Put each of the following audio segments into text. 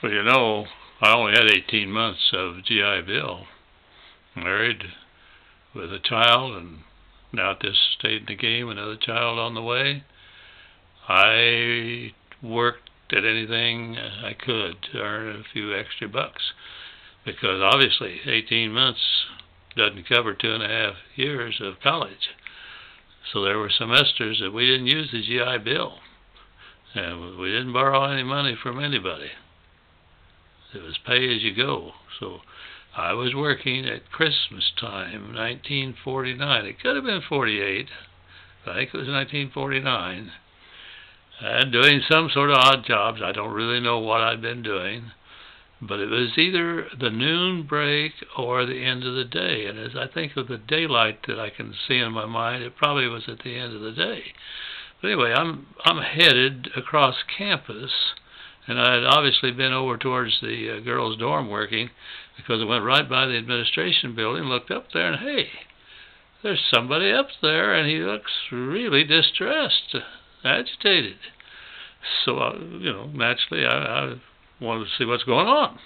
Well, you know, I only had 18 months of GI Bill. Married with a child, and now at this stage in the game, another child on the way. I worked at anything I could to earn a few extra bucks, because obviously 18 months doesn't cover 2.5 years of college. So there were semesters that we didn't use the GI Bill, and we didn't borrow any money from anybody. It was pay as you go. So I was working at Christmas time, 1949. It could have been 48. I think it was 1949. And doing some sort of odd jobs. I don't really know what I'd been doing, but it was either the noon break or the end of the day. And as I think of the daylight that I can see in my mind, it probably was at the end of the day. But anyway, I'm headed across campus, and I had obviously been over towards the girls' dorm working, because I went right by the administration building, looked up there, and hey, there's somebody up there, and he looks really distressed, agitated. So, naturally, I wanted to see what's going on.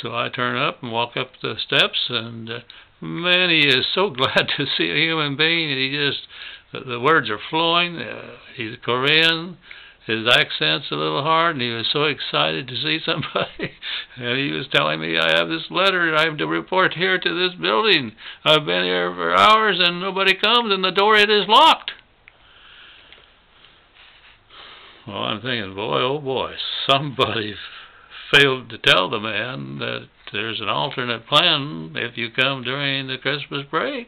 So I turn up and walk up the steps, and man, he is so glad to see a human being. He just, the words are flowing. He's Korean. His accent's a little hard, and he was so excited to see somebody. And he was telling me, I have this letter, I have to report here to this building. I've been here for hours, and nobody comes, and the door, it is locked. Well, I'm thinking, boy, oh boy, somebody failed to tell the man that there's an alternate plan if you come during the Christmas break.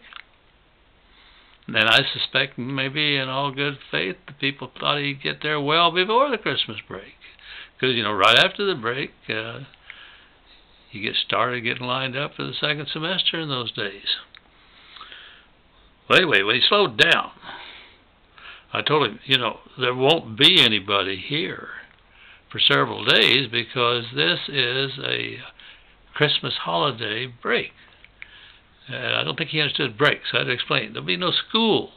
And I suspect maybe in all good faith the people thought he'd get there well before the Christmas break. Because, right after the break, you get started getting lined up for the second semester in those days. Well, anyway, when he slowed down, I told him, there won't be anybody here for several days because this is a Christmas holiday break. I don't think he understood break, so I had to explain. There'll be no school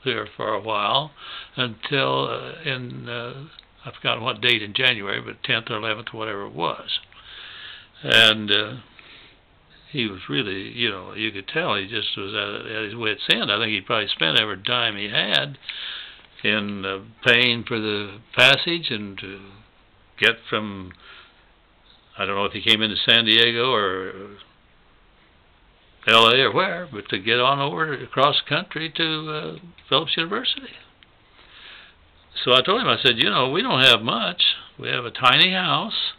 here for a while until I forgot what date in January, but 10th or 11th or whatever it was. And he was really, you could tell he just was at his wit's end. I think he probably spent every dime he had in paying for the passage and to get from, I don't know if he came into San Diego or L.A. or where, but to get on over across country to Phillips University. So I told him, I said, we don't have much. We have a tiny house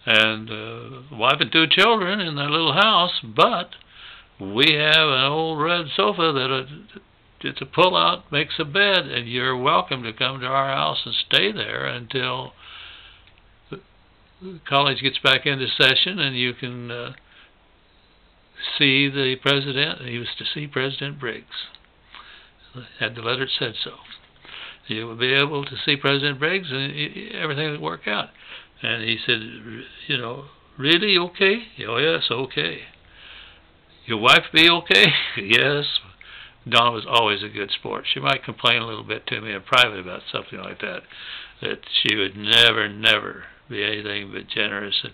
and a wife and 2 children in their little house, but we have an old red sofa that it's a pull-out, makes a bed, and you're welcome to come to our house and stay there until the college gets back into session and you can see the president. He was to see President Briggs. Had the letter that said so. You will be able to see President Briggs and everything will work out. And he said, really okay? Oh, yes, okay. Your wife be okay? Yes. Donna was always a good sport. She might complain a little bit to me in private about something like that she would never be anything but generous and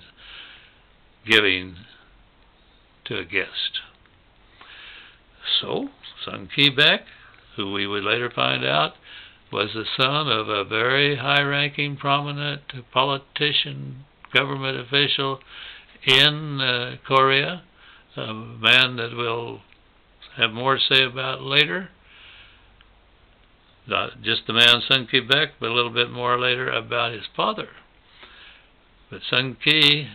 giving to a guest. So, Sun Ki Baek, who we would later find out was the son of a very high-ranking, prominent politician, government official in Korea, a man that we'll have more to say about later. Not just the man Sun Ki Baek, but a little bit more later about his father. But Sun Ki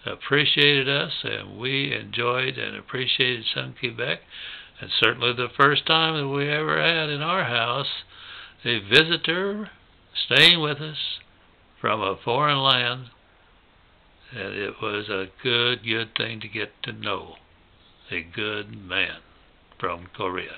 appreciated us, and we enjoyed and appreciated Sun Ki Baek. And certainly the first time that we ever had in our house a visitor staying with us from a foreign land, and it was a good thing to get to know a good man from Korea.